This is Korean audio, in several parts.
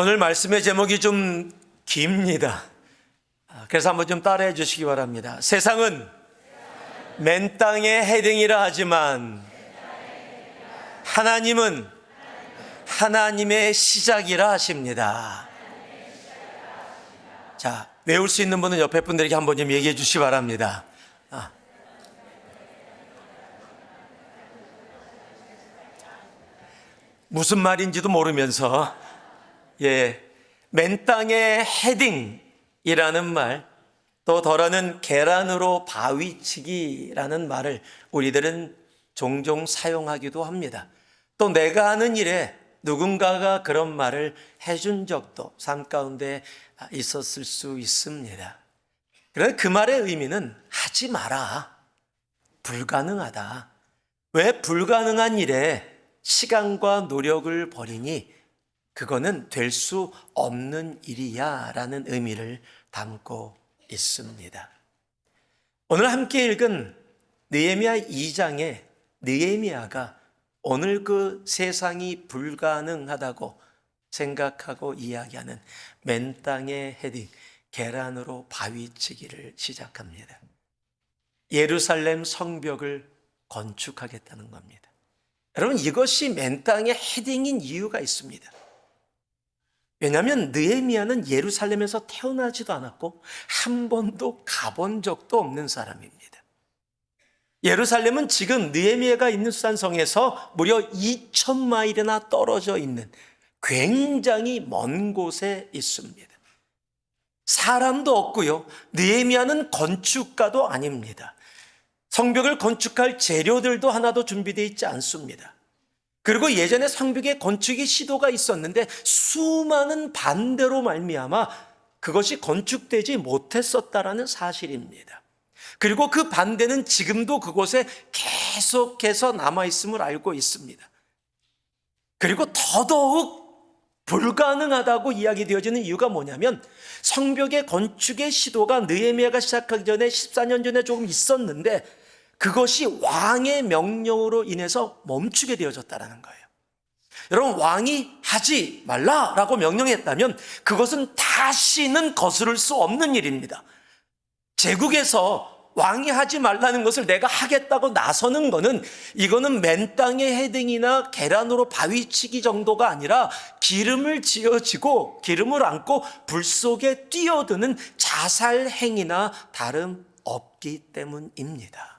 오늘 말씀의 제목이 좀 깁니다. 그래서 한번 좀 따라해 주시기 바랍니다. 세상은 맨 땅의 헤딩이라 하지만 하나님은 하나님의 시작이라 하십니다. 자, 외울 수 있는 분은 옆에 분들에게 한번 좀 얘기해 주시기 바랍니다. 무슨 말인지도 모르면서 맨 땅의 헤딩이라는 말, 또 덜어는 계란으로 바위치기라는 말을 우리들은 종종 사용하기도 합니다. 또 내가 하는 일에 누군가가 그런 말을 해준 적도 삶 가운데 있었을 수 있습니다. 그런데 그 말의 의미는 하지 마라, 불가능하다. 왜 불가능한 일에 시간과 노력을 버리니? 그거는 될 수 없는 일이야 라는 의미를 담고 있습니다. 오늘 함께 읽은 느헤미야 2장에 느헤미야가 오늘 그 세상이 불가능하다고 생각하고 이야기하는 맨 땅의 헤딩, 계란으로 바위치기를 시작합니다. 예루살렘 성벽을 건축하겠다는 겁니다. 여러분, 이것이 맨 땅의 헤딩인 이유가 있습니다. 왜냐하면 느헤미야는 예루살렘에서 태어나지도 않았고 한 번도 가본 적도 없는 사람입니다. 예루살렘은 지금 느헤미야가 있는 수산성에서 무려 2,000마일이나 떨어져 있는 굉장히 먼 곳에 있습니다. 사람도 없고요, 느헤미야는 건축가도 아닙니다. 성벽을 건축할 재료들도 하나도 준비되어 있지 않습니다. 그리고 예전에 성벽의 건축의 시도가 있었는데 수많은 반대로 말미암아 그것이 건축되지 못했었다라는 사실입니다. 그리고 그 반대는 지금도 그곳에 계속해서 남아있음을 알고 있습니다. 그리고 더더욱 불가능하다고 이야기되어지는 이유가 뭐냐면, 성벽의 건축의 시도가 느헤미야가 시작하기 전에 14년 전에 조금 있었는데 그것이 왕의 명령으로 인해서 멈추게 되어졌다는 거예요. 여러분, 왕이 하지 말라라고 명령했다면 그것은 다시는 거스를 수 없는 일입니다. 제국에서 왕이 하지 말라는 것을 내가 하겠다고 나서는 거는, 이거는 맨 땅의 헤딩이나 계란으로 바위치기 정도가 아니라 기름을 지어지고 기름을 안고 불 속에 뛰어드는 자살 행위나 다름없기 때문입니다.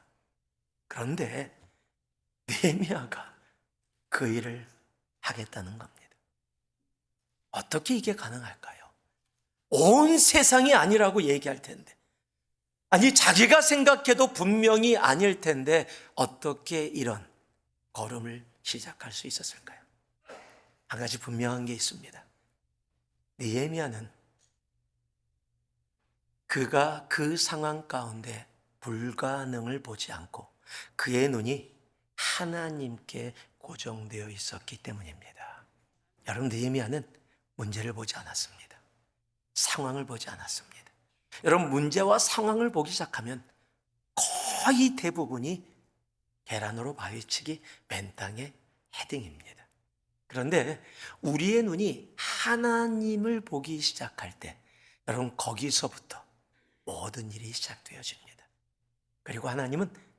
그런데 느헤미야가 그 일을 하겠다는 겁니다. 어떻게 이게 가능할까요? 온 세상이 아니라고 얘기할 텐데, 아니 자기가 생각해도 분명히 아닐 텐데 어떻게 이런 걸음을 시작할 수 있었을까요? 한 가지 분명한 게 있습니다. 느헤미야는 그가 그 상황 가운데 불가능을 보지 않고 그의 눈이 하나님께 고정되어 있었기 때문입니다. 여러분, 느헤미야는 문제를 보지 않았습니다. 상황을 보지 않았습니다. 여러분, 문제와 상황을 보기 시작하면 거의 대부분이 계란으로 바위치기, 맨 땅의 헤딩입니다. 그런데 우리의 눈이 하나님을 보기 시작할 때, 여러분, 거기서부터 모든 일이 시작되어집니다. 그리고 하나님은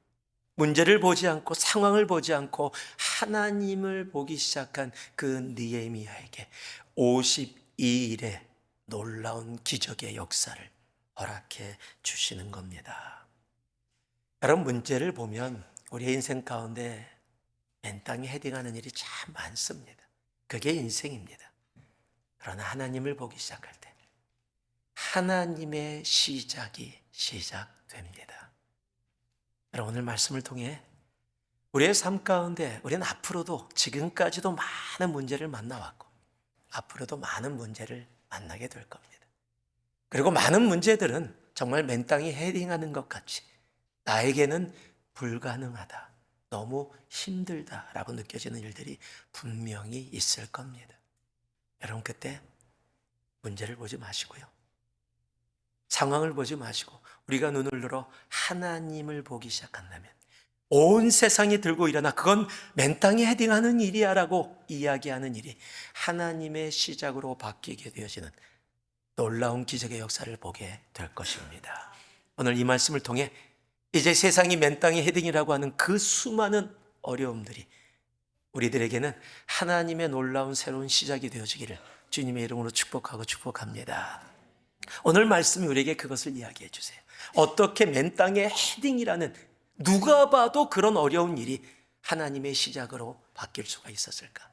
문제를 보지 않고 상황을 보지 않고 하나님을 보기 시작한 그 느헤미야에게 52일의 놀라운 기적의 역사를 허락해 주시는 겁니다. 여러분, 문제를 보면 우리의 인생 가운데 맨 땅에 헤딩하는 일이 참 많습니다. 그게 인생입니다. 그러나 하나님을 보기 시작할 때 하나님의 시작이 시작됩니다. 여러분, 오늘 말씀을 통해 우리의 삶 가운데 우리는 앞으로도, 지금까지도 많은 문제를 만나왔고 앞으로도 많은 문제를 만나게 될 겁니다. 그리고 많은 문제들은 정말 맨 땅에 헤딩하는 것 같이 나에게는 불가능하다, 너무 힘들다라고 느껴지는 일들이 분명히 있을 겁니다. 여러분, 그때 문제를 보지 마시고요, 상황을 보지 마시고 우리가 눈을 들어 하나님을 보기 시작한다면 온 세상이 들고 일어나 그건 맨 땅에 헤딩하는 일이야 라고 이야기하는 일이 하나님의 시작으로 바뀌게 되어지는 놀라운 기적의 역사를 보게 될 것입니다. 오늘 이 말씀을 통해 이제 세상이 맨 땅에 헤딩이라고 하는 그 수많은 어려움들이 우리들에게는 하나님의 놀라운 새로운 시작이 되어지기를 주님의 이름으로 축복합니다. 오늘 말씀이 우리에게 그것을 이야기해 주세요. 어떻게 맨 땅에 헤딩이라는 누가 봐도 그런 어려운 일이 하나님의 시작으로 바뀔 수가 있었을까?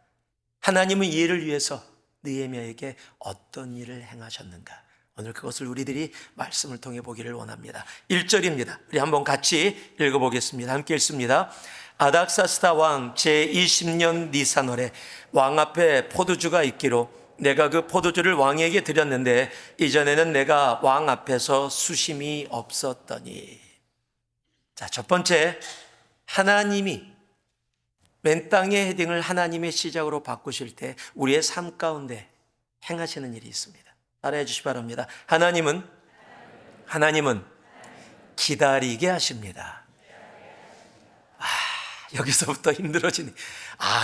하나님은 이 일을 위해서 느헤미야에게 어떤 일을 행하셨는가? 오늘 그것을 우리들이 말씀을 통해 보기를 원합니다. 1절입니다. 우리 한번 같이 읽어보겠습니다. 함께 읽습니다. 아닥사스다 왕 제20년 니산월에 왕 앞에 포도주가 있기로 내가 그 포도주를 왕에게 드렸는데 이전에는 내가 왕 앞에서 수심이 없었더니. 자, 첫 번째, 하나님이 맨 땅의 헤딩을 하나님의 시작으로 바꾸실 때 우리의 삶 가운데 행하시는 일이 있습니다. 따라해 주시기 바랍니다. 하나님은 기다리게 하십니다. 여기서부터 힘들어지니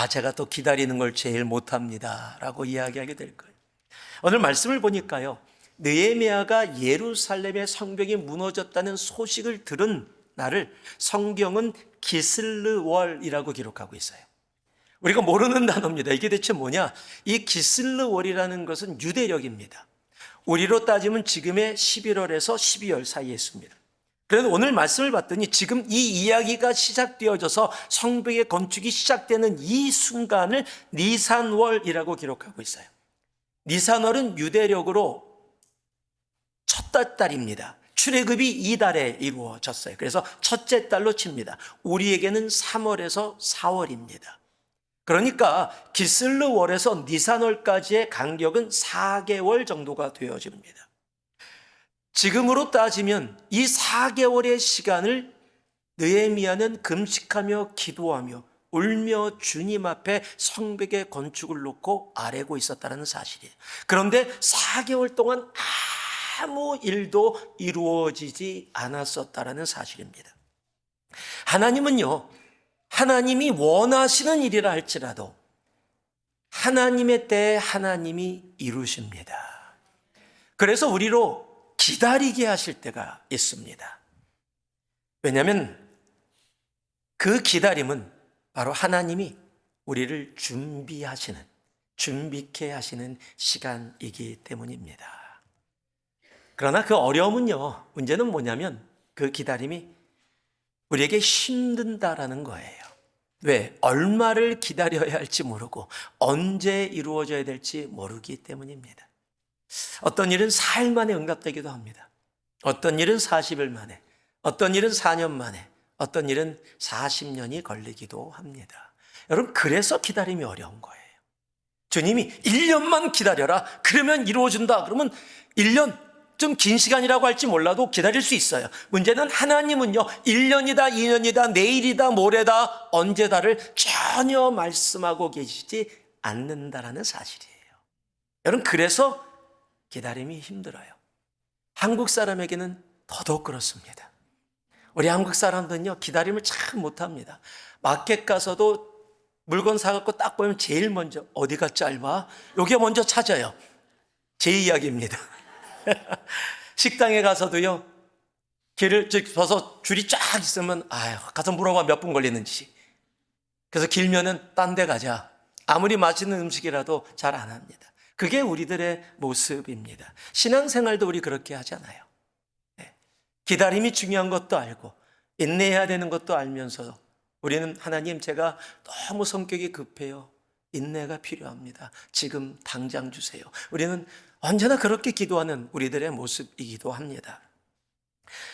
제가 또 기다리는 걸 제일 못합니다 라고 이야기하게 될 거예요. 오늘 말씀을 보니까요, 느헤미야가 예루살렘의 성벽이 무너졌다는 소식을 들은 날을 성경은 기슬르월이라고 기록하고 있어요. 우리가 모르는 단어입니다. 이게 대체 뭐냐? 이 기슬르월이라는 것은 유대력입니다. 우리로 따지면 지금의 11월에서 12월 사이에 있습니다. 그래서 오늘 말씀을 봤더니 지금 이 이야기가 시작되어져서 성벽의 건축이 시작되는 이 순간을 니산월이라고 기록하고 있어요. 니산월은 유대력으로 첫 달입니다. 출애굽이 이 달에 이루어졌어요. 그래서 첫째 달로 칩니다. 우리에게는 3월에서 4월입니다. 그러니까 기슬르월에서 니산월까지의 간격은 4개월 정도가 되어집니다. 지금으로 따지면 이 4개월의 시간을 느헤미야는 금식하며 기도하며 울며 주님 앞에 성벽의 건축을 놓고 아뢰고 있었다는 사실이에요. 그런데 4개월 동안 아무 일도 이루어지지 않았었다는 사실입니다. 하나님은요, 하나님이 원하시는 일이라 할지라도 하나님의 때에 하나님이 이루십니다. 그래서 우리로 기다리게 하실 때가 있습니다. 왜냐하면 그 기다림은 바로 하나님이 우리를 준비케 하시는 시간이기 때문입니다. 그러나 그 어려움은요, 문제는 뭐냐면 그 기다림이 우리에게 힘든다라는 거예요. 왜? 얼마를 기다려야 할지 모르고 언제 이루어져야 될지 모르기 때문입니다. 어떤 일은 4일 만에 응답되기도 합니다. 어떤 일은 40일 만에, 어떤 일은 4년 만에, 어떤 일은 40년이 걸리기도 합니다. 여러분, 그래서 기다림이 어려운 거예요. 주님이 1년만 기다려라, 그러면 이루어진다. 그러면 1년, 좀 긴 시간이라고 할지 몰라도 기다릴 수 있어요. 문제는 하나님은요, 1년이다, 2년이다, 내일이다, 모레다, 언제다를 전혀 말씀하고 계시지 않는다라는 사실이에요. 여러분, 그래서 기다림이 힘들어요. 한국 사람에게는 더더욱 그렇습니다. 우리 한국 사람들은요, 기다림을 참 못합니다. 마켓 가서도 물건 사갖고 딱 보면 제일 먼저 어디가 짧아? 요게 먼저 찾아요. 제 이야기입니다. 식당에 가서도요, 길을 서서 줄이 쫙 있으면 가서 물어봐 몇 분 걸리는지. 그래서 길면은 딴 데 가자. 아무리 맛있는 음식이라도 잘 안 합니다. 그게 우리들의 모습입니다. 신앙생활도 우리 그렇게 하잖아요. 기다림이 중요한 것도 알고 인내해야 되는 것도 알면서 우리는 하나님, 제가 너무 성격이 급해요. 인내가 필요합니다. 지금 당장 주세요. 우리는 언제나 그렇게 기도하는 우리들의 모습이기도 합니다.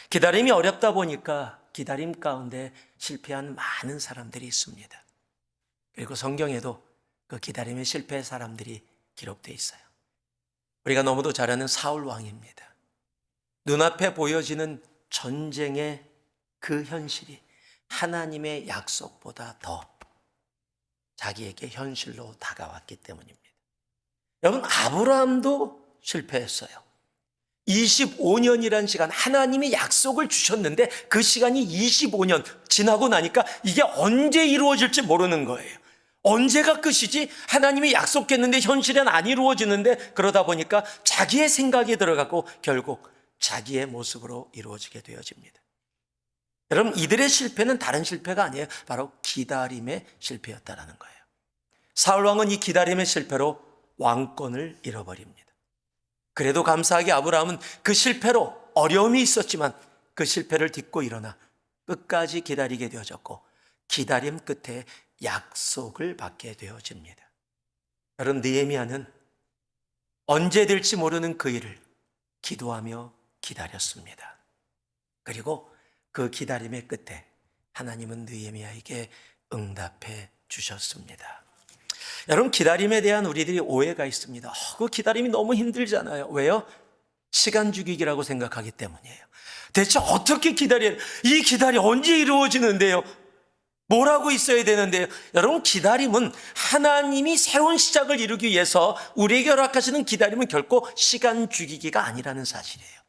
기다림이 어렵다 보니까 기다림 가운데 실패한 많은 사람들이 있습니다. 그리고 성경에도 그 기다림에 실패한 사람들이 기록되어 있어요. 우리가 너무도 잘 아는 사울 왕입니다. 눈앞에 보여지는 전쟁의 그 현실이 하나님의 약속보다 더 자기에게 현실로 다가왔기 때문입니다. 여러분, 아브라함도 실패했어요. 25년이라는 시간, 하나님이 약속을 주셨는데 그 시간이 25년 지나고 나니까 이게 언제 이루어질지 모르는 거예요. 언제가 끝이지? 하나님이 약속했는데 현실은 안 이루어지는데, 그러다 보니까 자기의 생각이 들어가고 결국 자기의 모습으로 이루어지게 되어집니다. 여러분, 이들의 실패는 다른 실패가 아니에요. 바로 기다림의 실패였다라는 거예요. 사울 왕은 이 기다림의 실패로 왕권을 잃어버립니다. 그래도 감사하게 아브라함은 그 실패로 어려움이 있었지만 그 실패를 딛고 일어나 끝까지 기다리게 되어졌고, 기다림 끝에 약속을 받게 되어집니다. 여러분, 느헤미야는 언제 될지 모르는 그 일을 기도하며 기다렸습니다. 그리고 그 기다림의 끝에 하나님은 느헤미야에게 응답해 주셨습니다. 여러분, 기다림에 대한 우리들이 오해가 있습니다. 그 기다림이 너무 힘들잖아요. 왜요? 시간 죽이기라고 생각하기 때문이에요. 대체 어떻게 기다려야, 이 기다림 언제 이루어지는데요? 뭐라고 있어야 되는데요? 여러분, 기다림은 하나님이 새로운 시작을 이루기 위해서 우리에게 허락하시는 기다림은 결코 시간 죽이기가 아니라는 사실이에요.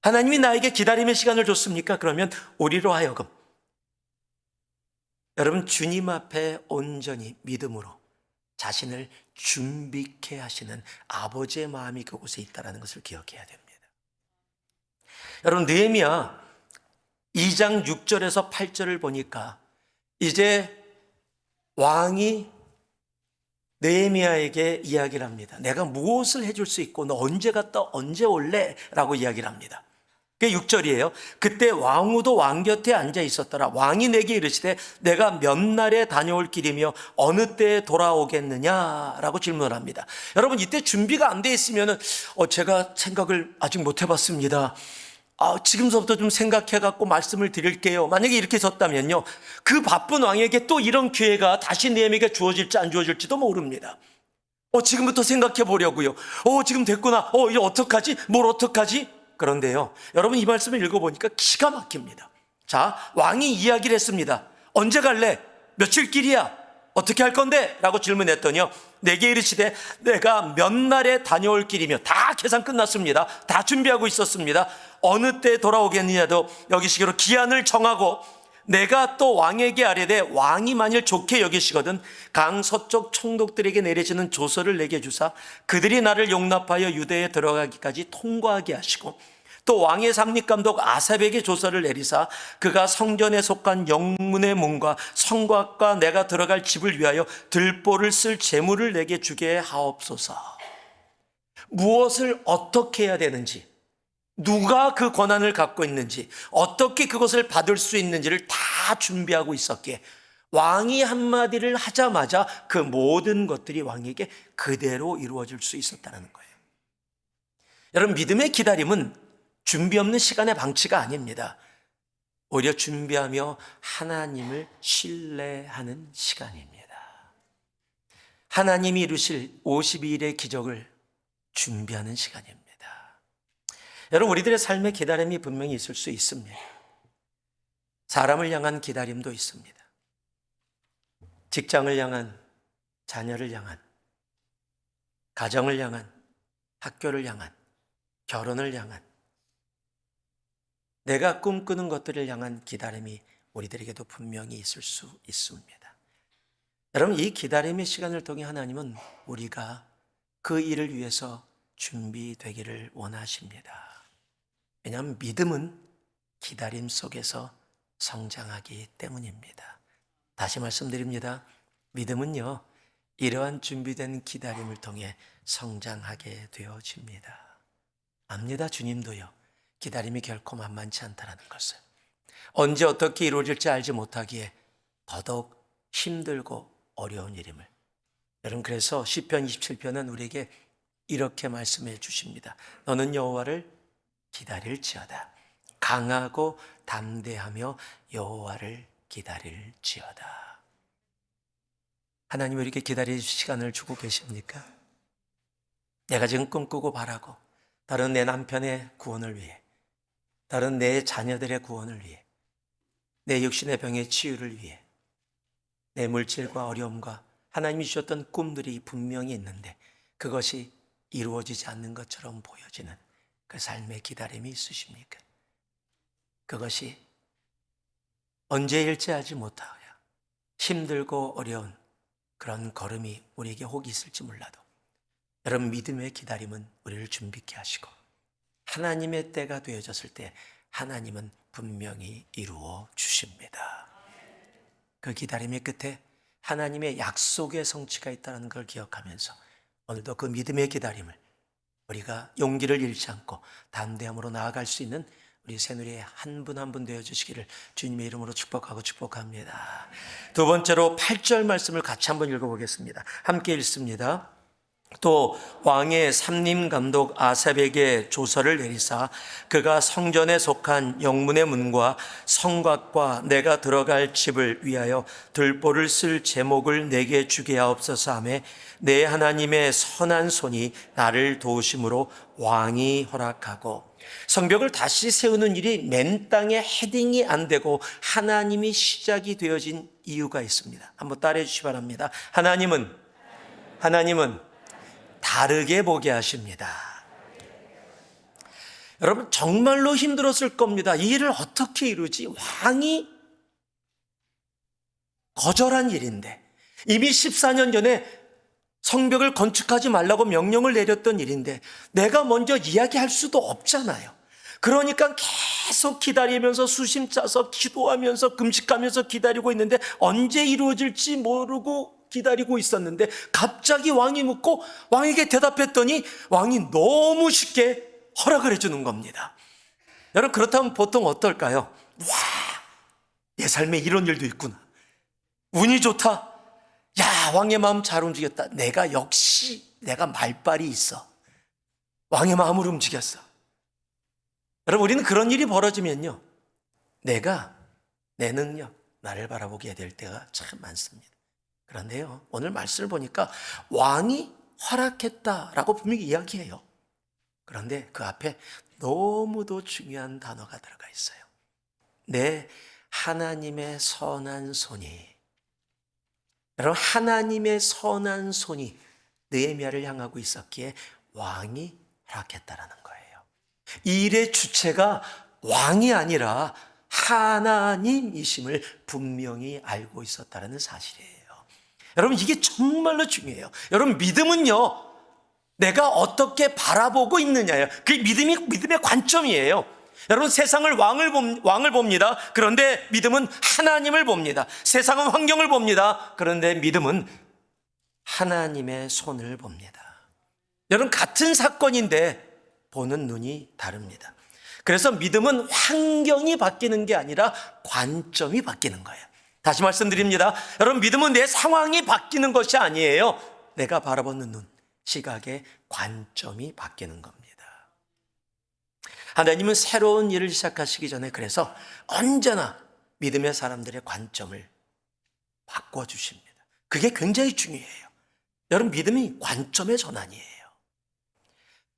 하나님이 나에게 기다림의 시간을 줬습니까? 그러면 우리로 하여금 여러분, 주님 앞에 온전히 믿음으로 자신을 준비케 하시는 아버지의 마음이 그곳에 있다는 것을 기억해야 됩니다. 여러분, 느헤미야 2장 6절에서 8절을 보니까 이제 왕이 느헤미야에게 이야기를 합니다. 내가 무엇을 해줄 수 있고 너 언제 갔다 언제 올래? 라고 이야기를 합니다. 그게 6절이에요. 그때 왕후도 왕 곁에 앉아 있었더라. 왕이 내게 이르시되 내가 몇 날에 다녀올 길이며 어느 때에 돌아오겠느냐라고 질문을 합니다. 여러분, 이때 준비가 안 돼 있으면 제가 생각을 아직 못 해봤습니다. 지금서부터 좀 생각해갖고 말씀을 드릴게요. 만약에 이렇게 썼다면요, 그 바쁜 왕에게 또 이런 기회가 다시 느헤미야에게 주어질지 안 주어질지도 모릅니다. 지금부터 생각해 보려고요. 지금 됐구나. 이제 어떡하지? 뭘 어떡하지? 그런데요, 여러분, 이 말씀을 읽어보니까 기가 막힙니다. 자, 왕이 이야기를 했습니다. 언제 갈래? 며칠 길이야? 어떻게 할 건데? 라고 질문했더니요, 내게 이르시되 내가 몇 날에 다녀올 길이며, 다 계산 끝났습니다. 다 준비하고 있었습니다. 어느 때 돌아오겠느냐도 여기시기로 기한을 정하고, 내가 또 왕에게 아뢰되 왕이 만일 좋게 여기시거든 강 서쪽 총독들에게 내려지는 조서를 내게 주사 그들이 나를 용납하여 유대에 들어가기까지 통과하게 하시고, 또 왕의 삼립감독 아삽에게 조서를 내리사 그가 성전에 속한 영문의 문과 성곽과 내가 들어갈 집을 위하여 들보를 쓸 재물을 내게 주게 하옵소서. 무엇을 어떻게 해야 되는지, 누가 그 권한을 갖고 있는지, 어떻게 그것을 받을 수 있는지를 다 준비하고 있었기에 왕이 한마디를 하자마자 그 모든 것들이 왕에게 그대로 이루어질 수 있었다는 거예요. 여러분, 믿음의 기다림은 준비 없는 시간의 방치가 아닙니다. 오히려 준비하며 하나님을 신뢰하는 시간입니다. 하나님이 이루실 52일의 기적을 준비하는 시간입니다. 여러분, 우리들의 삶의 기다림이 분명히 있을 수 있습니다. 사람을 향한 기다림도 있습니다. 직장을 향한, 자녀를 향한, 가정을 향한, 학교를 향한, 결혼을 향한, 내가 꿈꾸는 것들을 향한 기다림이 우리들에게도 분명히 있을 수 있습니다. 여러분, 이 기다림의 시간을 통해 하나님은 우리가 그 일을 위해서 준비되기를 원하십니다. 왜냐하면 믿음은 기다림 속에서 성장하기 때문입니다. 다시 말씀드립니다. 믿음은요, 이러한 준비된 기다림을 통해 성장하게 되어집니다. 압니다. 주님도요, 기다림이 결코 만만치 않다는 것을. 언제 어떻게 이루어질지 알지 못하기에 더더욱 힘들고 어려운 일임을. 여러분, 그래서 시편 27편은 우리에게 이렇게 말씀해 주십니다. 너는 여호와를 기다릴지어다. 강하고 담대하며 여호와를 기다릴지어다. 하나님, 이렇게 기다릴 시간을 주고 계십니까? 내가 지금 꿈꾸고 바라고 다른 내 남편의 구원을 위해, 다른 내 자녀들의 구원을 위해, 내 육신의 병의 치유를 위해, 내 물질과 어려움과 하나님이 주셨던 꿈들이 분명히 있는데 그것이 이루어지지 않는 것처럼 보여지는 그 삶의 기다림이 있으십니까? 그것이 언제일지 알지 못하여 힘들고 어려운 그런 걸음이 우리에게 혹 있을지 몰라도 여러분, 믿음의 기다림은 우리를 준비케 하시고 하나님의 때가 되어졌을 때 하나님은 분명히 이루어 주십니다. 그 기다림의 끝에 하나님의 약속의 성취가 있다는 걸 기억하면서 오늘도 그 믿음의 기다림을 우리가 용기를 잃지 않고 담대함으로 나아갈 수 있는 우리 새누리의 한 분 한 분 되어주시기를 주님의 이름으로 축복하고 축복합니다. 두 번째로 8절 말씀을 같이 한번 읽어보겠습니다. 함께 읽습니다. 또 왕의 삼림감독 아삽에게 조서를 내리사 그가 성전에 속한 영문의 문과 성곽과 내가 들어갈 집을 위하여 들보를 쓸 제목을 내게 주게 하옵소서 하며 내 하나님의 선한 손이 나를 도우심으로 왕이 허락하고, 성벽을 다시 세우는 일이 맨 땅에 헤딩이 안 되고 하나님이 시작이 되어진 이유가 있습니다. 한번 따라해 주시기 바랍니다. 하나님은 다르게 보게 하십니다. 여러분, 정말로 힘들었을 겁니다. 이 일을 어떻게 이루지? 왕이 거절한 일인데, 이미 14년 전에 성벽을 건축하지 말라고 명령을 내렸던 일인데 내가 먼저 이야기할 수도 없잖아요. 그러니까 계속 기다리면서 수심 짜서 기도하면서 금식하면서 기다리고 있는데 언제 이루어질지 모르고 기다리고 있었는데 갑자기 왕이 묻고 왕에게 대답했더니 왕이 너무 쉽게 허락을 해주는 겁니다. 여러분, 그렇다면 보통 어떨까요? 와, 내 삶에 이런 일도 있구나. 운이 좋다. 야, 왕의 마음 잘 움직였다. 내가 말빨이 있어. 왕의 마음을 움직였어. 여러분, 우리는 그런 일이 벌어지면요, 내 능력, 나를 바라보게 될 때가 참 많습니다. 그런데요, 오늘 말씀을 보니까 왕이 허락했다라고 분명히 이야기해요. 그런데 그 앞에 너무도 중요한 단어가 들어가 있어요. 내 하나님의 선한 손이. 여러분, 하나님의 선한 손이 느헤미야를 향하고 있었기에 왕이 허락했다라는 거예요. 이 일의 주체가 왕이 아니라 하나님이심을 분명히 알고 있었다는 사실이에요. 여러분, 이게 정말로 중요해요. 여러분, 믿음은요, 내가 어떻게 바라보고 있느냐예요. 그게 믿음의 관점이에요. 여러분, 세상을 왕을 봅니다. 그런데 믿음은 하나님을 봅니다. 세상은 환경을 봅니다. 그런데 믿음은 하나님의 손을 봅니다. 여러분, 같은 사건인데 보는 눈이 다릅니다. 그래서 믿음은 환경이 바뀌는 게 아니라 관점이 바뀌는 거예요. 다시 말씀드립니다. 여러분, 믿음은 내 상황이 바뀌는 것이 아니에요. 내가 바라보는 눈, 시각의 관점이 바뀌는 겁니다. 하나님은 새로운 일을 시작하시기 전에 그래서 언제나 믿음의 사람들의 관점을 바꿔주십니다. 그게 굉장히 중요해요. 여러분, 믿음이 관점의 전환이에요.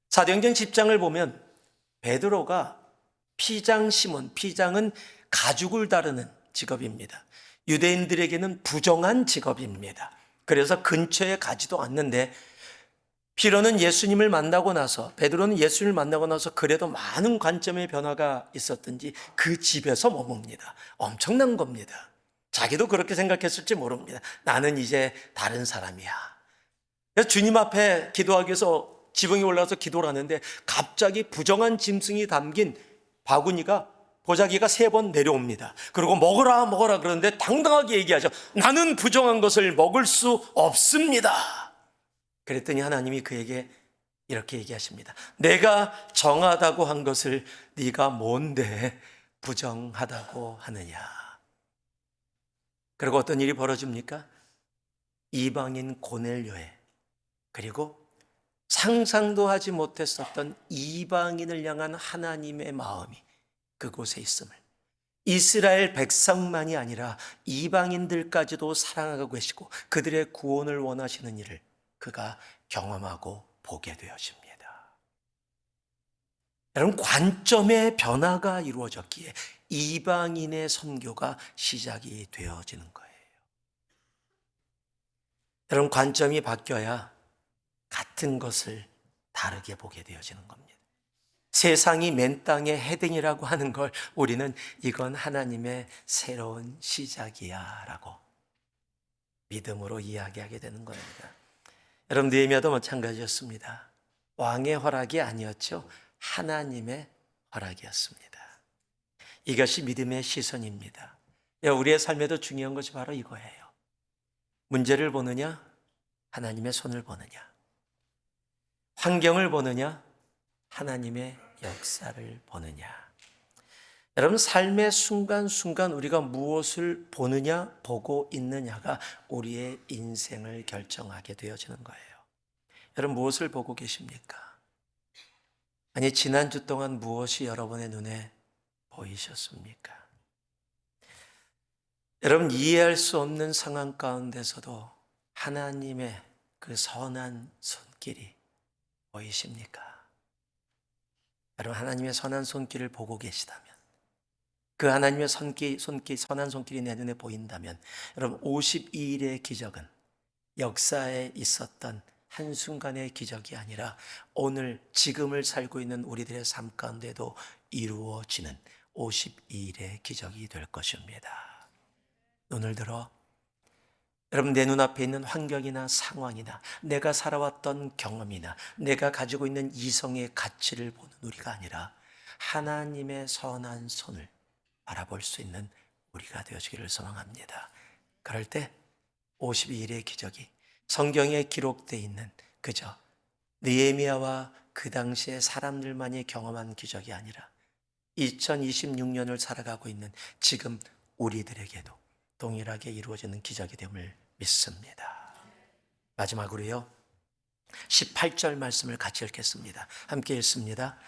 사도행전 10장을 보면 베드로가 피장 시몬, 피장은 가죽을 다루는 직업입니다. 유대인들에게는 부정한 직업입니다. 그래서 근처에 가지도 않는데 베드로는 예수님을 만나고 나서 그래도 많은 관점의 변화가 있었든지 그 집에서 머뭅니다. 엄청난 겁니다. 자기도 그렇게 생각했을지 모릅니다. 나는 이제 다른 사람이야. 그래서 주님 앞에 기도하기 위해서 지붕에 올라가서 기도를 하는데 갑자기 부정한 짐승이 담긴 바구니가 보자기가 3번 내려옵니다. 그리고 먹어라 그러는데 당당하게 얘기하죠. 나는 부정한 것을 먹을 수 없습니다. 그랬더니 하나님이 그에게 이렇게 얘기하십니다. 내가 정하다고 한 것을 네가 뭔데 부정하다고 하느냐. 그리고 어떤 일이 벌어집니까? 이방인 고넬료에, 그리고 상상도 하지 못했었던 이방인을 향한 하나님의 마음이 그곳에 있음을, 이스라엘 백성만이 아니라 이방인들까지도 사랑하고 계시고 그들의 구원을 원하시는 일을 그가 경험하고 보게 되어집니다. 여러분, 관점의 변화가 이루어졌기에 이방인의 선교가 시작이 되어지는 거예요. 여러분, 관점이 바뀌어야 같은 것을 다르게 보게 되어지는 겁니다. 세상이 맨 땅의 헤딩이라고 하는 걸 우리는 이건 하나님의 새로운 시작이야 라고 믿음으로 이야기하게 되는 겁니다. 여러분, 느헤미야도 마찬가지였습니다. 왕의 허락이 아니었죠. 하나님의 허락이었습니다. 이것이 믿음의 시선입니다. 우리의 삶에도 중요한 것이 바로 이거예요. 문제를 보느냐, 하나님의 손을 보느냐, 환경을 보느냐, 하나님의 역사를 보느냐. 여러분, 삶의 순간순간 우리가 무엇을 보느냐, 보고 있느냐가 우리의 인생을 결정하게 되어지는 거예요. 여러분, 무엇을 보고 계십니까? 아니, 지난주 동안 무엇이 여러분의 눈에 보이셨습니까? 여러분, 이해할 수 없는 상황 가운데서도 하나님의 그 선한 손길이 보이십니까? 여러분, 하나님의 선한 손길을 보고 계시다면, 그 하나님의 선한 손길이 내 눈에 보인다면, 여러분, 52일의 기적은 역사에 있었던 한순간의 기적이 아니라 오늘 지금을 살고 있는 우리들의 삶 가운데도 이루어지는 52일의 기적이 될 것입니다. 눈을 들어 여러분, 내 눈앞에 있는 환경이나 상황이나 내가 살아왔던 경험이나 내가 가지고 있는 이성의 가치를 보는 우리가 아니라 하나님의 선한 손을 바라볼 수 있는 우리가 되어지기를 소망합니다. 그럴 때 52일의 기적이 성경에 기록되어 있는 그저 느헤미야와 그 당시의 사람들만이 경험한 기적이 아니라 2026년을 살아가고 있는 지금 우리들에게도 동일하게 이루어지는 기적이 됨을 믿습니다. 마지막으로요, 18절 말씀을 같이 읽겠습니다. 함께 읽습니다.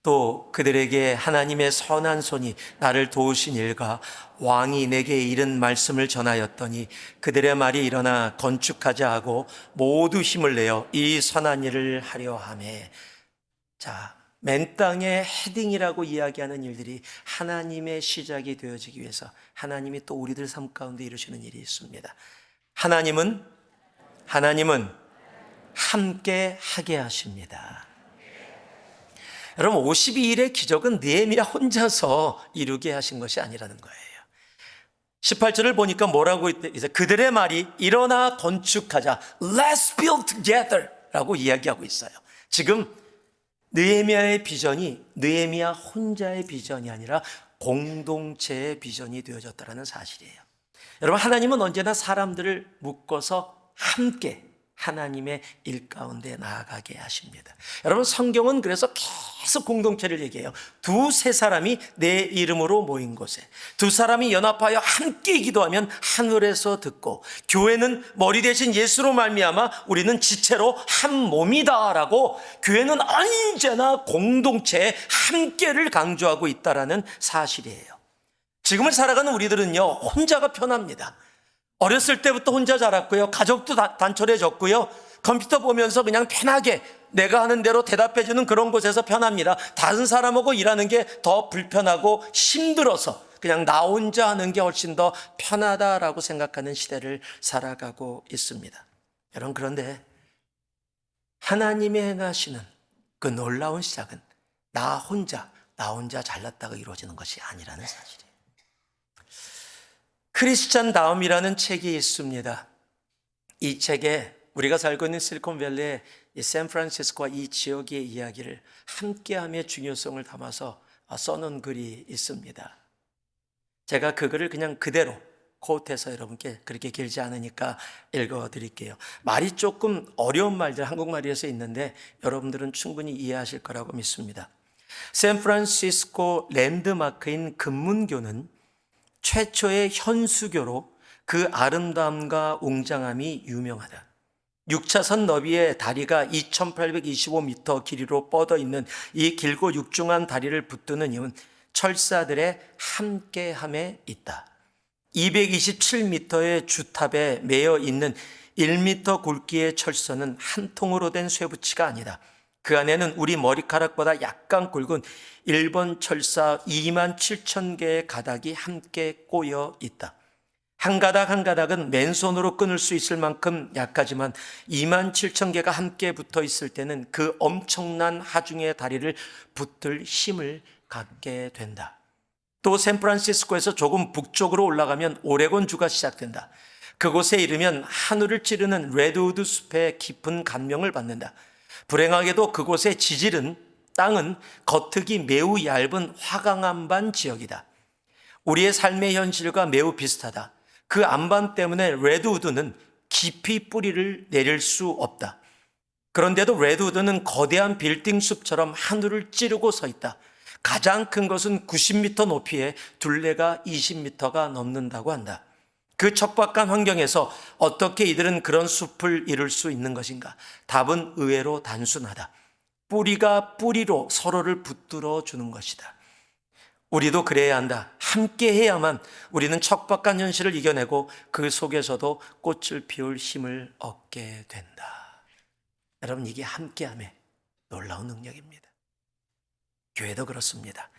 또 그들에게 하나님의 선한 손이 나를 도우신 일과 왕이 내게 이른 말씀을 전하였더니 그들의 말이 일어나 건축하자 하고 모두 힘을 내어 이 선한 일을 하려 하매. 자, 맨 땅의 헤딩이라고 이야기하는 일들이 하나님의 시작이 되어지기 위해서 하나님이 또 우리들 삶 가운데 이루시는 일이 있습니다. 하나님은 함께 하게 하십니다. 여러분, 52일의 기적은 느헤미야 혼자서 이루게 하신 것이 아니라는 거예요. 18절을 보니까 뭐라고 이제 그들의 말이 일어나 건축하자, Let's build together 라고 이야기하고 있어요. 지금 느헤미야의 비전이 느헤미야 혼자의 비전이 아니라 공동체의 비전이 되어졌다는 사실이에요. 여러분, 하나님은 언제나 사람들을 묶어서 함께 하나님의 일 가운데 나아가게 하십니다. 여러분, 성경은 그래서 계속 공동체를 얘기해요. 두세 사람이 내 이름으로 모인 곳에, 두 사람이 연합하여 함께 기도하면 하늘에서 듣고, 교회는 머리 대신 예수로 말미암아 우리는 지체로 한 몸이다라고 교회는 언제나 공동체의 함께를 강조하고 있다라는 사실이에요. 지금을 살아가는 우리들은요, 혼자가 편합니다. 어렸을 때부터 혼자 자랐고요. 가족도 단촐해졌고요. 컴퓨터 보면서 그냥 편하게 내가 하는 대로 대답해주는 그런 곳에서 편합니다. 다른 사람하고 일하는 게 더 불편하고 힘들어서 그냥 나 혼자 하는 게 훨씬 더 편하다라고 생각하는 시대를 살아가고 있습니다. 여러분, 그런데 하나님이 행하시는 그 놀라운 시작은 나 혼자 잘났다가 이루어지는 것이 아니라는 사실이에요. 크리스찬다움이라는 책이 있습니다. 이 책에 우리가 살고 있는 실리콘밸리의 이 샌프란시스코와 이 지역의 이야기를 함께함의 중요성을 담아서 써놓은 글이 있습니다. 제가 그 글을 그냥 그대로 코트해서 여러분께 그렇게 길지 않으니까 읽어드릴게요. 말이 조금 어려운 말들 한국말이어서 있는데 여러분들은 충분히 이해하실 거라고 믿습니다. 샌프란시스코 랜드마크인 금문교는 최초의 현수교로 그 아름다움과 웅장함이 유명하다. 6차선 너비의 다리가 2825m 길이로 뻗어 있는 이 길고 육중한 다리를 붙드는 이유는 철사들의 함께함에 있다. 227m의 주탑에 매여 있는 1m 굵기의 철선은 한 통으로 된 쇠붙이가 아니다. 그 안에는 우리 머리카락보다 약간 굵은 일본 철사 27,000개의 가닥이 함께 꼬여 있다. 한 가닥 한 가닥은 맨손으로 끊을 수 있을 만큼 약하지만 27,000개가 함께 붙어 있을 때는 그 엄청난 하중의 다리를 붙들 힘을 갖게 된다. 또 샌프란시스코에서 조금 북쪽으로 올라가면 오레곤주가 시작된다. 그곳에 이르면 하늘을 찌르는 레드우드 숲의 깊은 감명을 받는다. 불행하게도 그곳의 땅은 겉흙이 매우 얇은 화강암반 지역이다. 우리의 삶의 현실과 매우 비슷하다. 그 암반 때문에 레드우드는 깊이 뿌리를 내릴 수 없다. 그런데도 레드우드는 거대한 빌딩 숲처럼 하늘을 찌르고 서 있다. 가장 큰 것은 90m 높이에 둘레가 20m가 넘는다고 한다. 그 척박한 환경에서 어떻게 이들은 그런 숲을 이룰 수 있는 것인가? 답은 의외로 단순하다. 뿌리가 뿌리로 서로를 붙들어 주는 것이다. 우리도 그래야 한다. 함께 해야만 우리는 척박한 현실을 이겨내고 그 속에서도 꽃을 피울 힘을 얻게 된다. 여러분, 이게 함께함의 놀라운 능력입니다. 교회도 그렇습니다.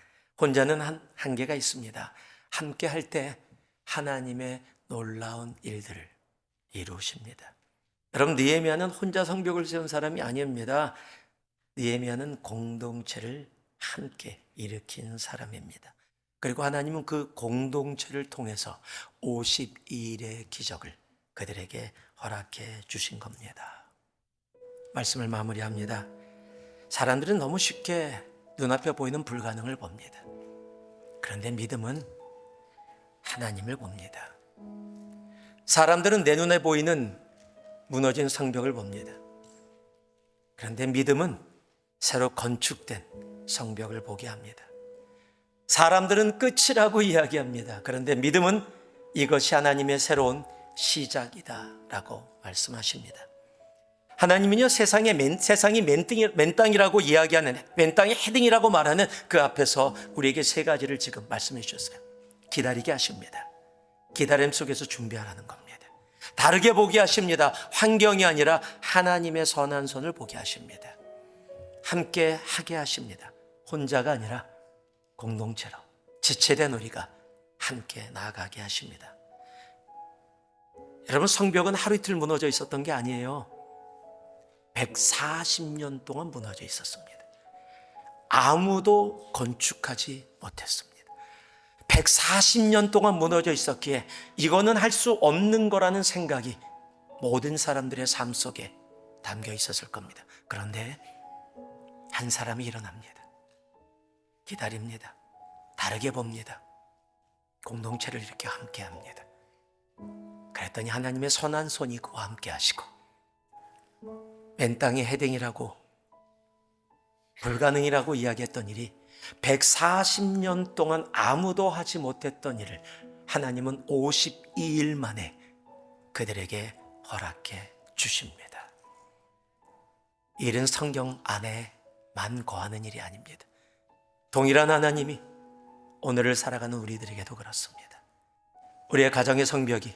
혼자는 한계가 있습니다. 함께 할 때 하나님의 놀라운 일들을 이루십니다. 여러분, 느헤미야는 혼자 성벽을 세운 사람이 아닙니다. 느헤미야는 공동체를 함께 일으킨 사람입니다. 그리고 하나님은 그 공동체를 통해서 52일의 기적을 그들에게 허락해 주신 겁니다. 말씀을 마무리합니다. 사람들은 너무 쉽게 눈앞에 보이는 불가능을 봅니다. 그런데 믿음은 하나님을 봅니다. 사람들은 내 눈에 보이는 무너진 성벽을 봅니다. 그런데 믿음은 새로 건축된 성벽을 보게 합니다. 사람들은 끝이라고 이야기합니다. 그런데 믿음은 이것이 하나님의 새로운 시작이다 라고 말씀하십니다. 하나님은요, 세상이 맨땅이라고 이야기하는, 맨땅이 헤딩이라고 말하는 그 앞에서 우리에게 세 가지를 지금 말씀해 주셨어요. 기다리게 하십니다. 기다림 속에서 준비하라는 겁니다. 다르게 보게 하십니다. 환경이 아니라 하나님의 선한 손을 보게 하십니다. 함께 하게 하십니다. 혼자가 아니라 공동체로 지체된 우리가 함께 나아가게 하십니다. 여러분, 성벽은 하루 이틀 무너져 있었던 게 아니에요. 140년 동안 무너져 있었습니다. 아무도 건축하지 못했습니다. 140년 동안 무너져 있었기에 이거는 할 수 없는 거라는 생각이 모든 사람들의 삶 속에 담겨 있었을 겁니다. 그런데 한 사람이 일어납니다. 기다립니다. 다르게 봅니다. 공동체를 이렇게 함께 합니다. 그랬더니 하나님의 선한 손이 그와 함께 하시고, 맨 땅의 헤딩이라고 불가능이라고 이야기했던 일이 140년 동안 아무도 하지 못했던 일을 하나님은 52일 만에 그들에게 허락해 주십니다. 이 일은 성경 안에만 거하는 일이 아닙니다. 동일한 하나님이 오늘을 살아가는 우리들에게도 그렇습니다. 우리의 가정의 성벽이,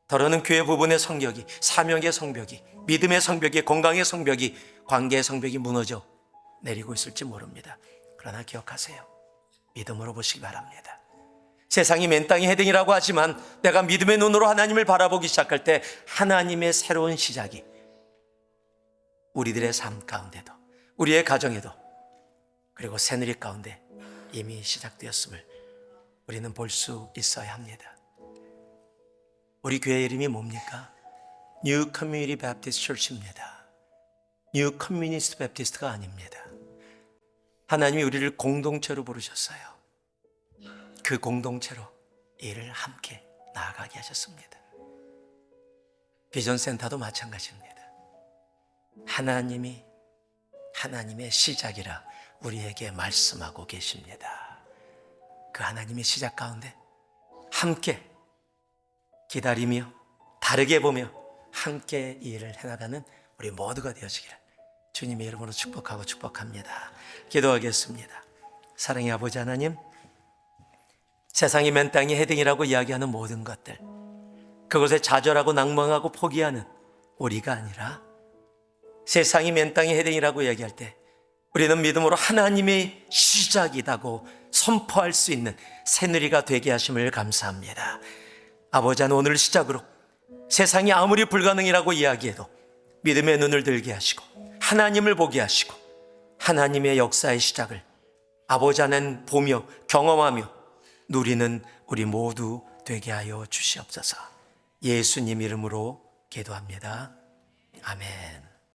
더러는 교회 부분의 성벽이, 사명의 성벽이, 믿음의 성벽이, 건강의 성벽이, 관계의 성벽이 무너져 내리고 있을지 모릅니다. 그러나 기억하세요. 믿음으로 보시기 바랍니다. 세상이 맨 땅이 헤딩이라고 하지만 내가 믿음의 눈으로 하나님을 바라보기 시작할 때 하나님의 새로운 시작이 우리들의 삶 가운데도, 우리의 가정에도, 그리고 새누리 가운데 이미 시작되었음을 우리는 볼 수 있어야 합니다. 우리 교회 이름이 뭡니까? New Community Baptist Church입니다. New Communist Baptist가 아닙니다. 하나님이 우리를 공동체로 부르셨어요. 그 공동체로 일을 함께 나아가게 하셨습니다. 비전센터도 마찬가지입니다. 하나님이 하나님의 시작이라 우리에게 말씀하고 계십니다. 그 하나님의 시작 가운데 함께 기다리며 다르게 보며 함께 이 일을 해나가는 우리 모두가 되어지기를 주님의 이름으로 축복하고 축복합니다. 기도하겠습니다. 사랑의 아버지 하나님, 세상이 맨 땅이 헤딩이라고 이야기하는 모든 것들, 그것에 좌절하고 낭망하고 포기하는 우리가 아니라 세상이 맨 땅이 헤딩이라고 이야기할 때 우리는 믿음으로 하나님의 시작이라고 선포할 수 있는 새누리가 되게 하심을 감사합니다. 아버지 하나님, 오늘 시작으로 세상이 아무리 불가능이라고 이야기해도 믿음의 눈을 들게 하시고 하나님을 보게 하시고 하나님의 역사의 시작을 아버지 하나님 보며 경험하며 누리는 우리 모두 되게 하여 주시옵소서. 예수님 이름으로 기도합니다. 아멘.